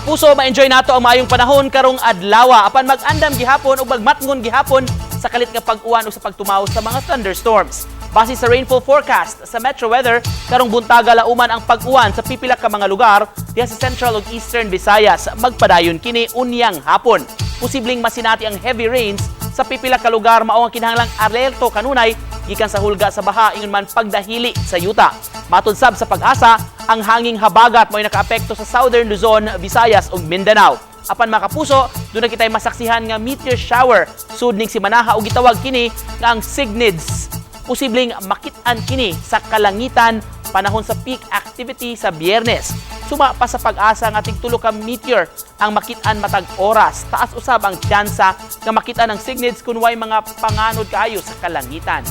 kapuso, ma-enjoy nato ang maayong panahon karong adlaw. Apan mag-andam gihapon o magmatngon gihapon sa kalit nga pag-uwan o sa pagtumaw sa mga thunderstorms. Base sa rainfall forecast sa Metro Weather, karong buntaga lauman ang pag-uwan sa pipila ka mga lugar diha sa Central ug Eastern Visayas. Magpadayon kini unyang hapon. Posibleng masinati ang heavy rains sa pipila ka lugar, mao ang kinahanglang alerto kanunay gikan sa hulga sa baha ingon man pagdahili sa yuta. Matud sab sa Pag-asa, ang hanging habagat mo'y nakaapekto sa Southern Luzon, Visayas ug Mindanao. Apan mga kapuso, doon na kita'y masaksihan nga meteor shower sud ning simanaha o gitawag kini nga ang Signids. Posibleng makit-an kini sa kalangitan panahon sa peak activity sa Biyernes. Suma pa sa Pag-asa nga tig tulo ka meteor ang makit-an matag oras. Taas usab ang tsansa nga makit-an ang Signids kun way mga panganod kaayo sa kalangitan.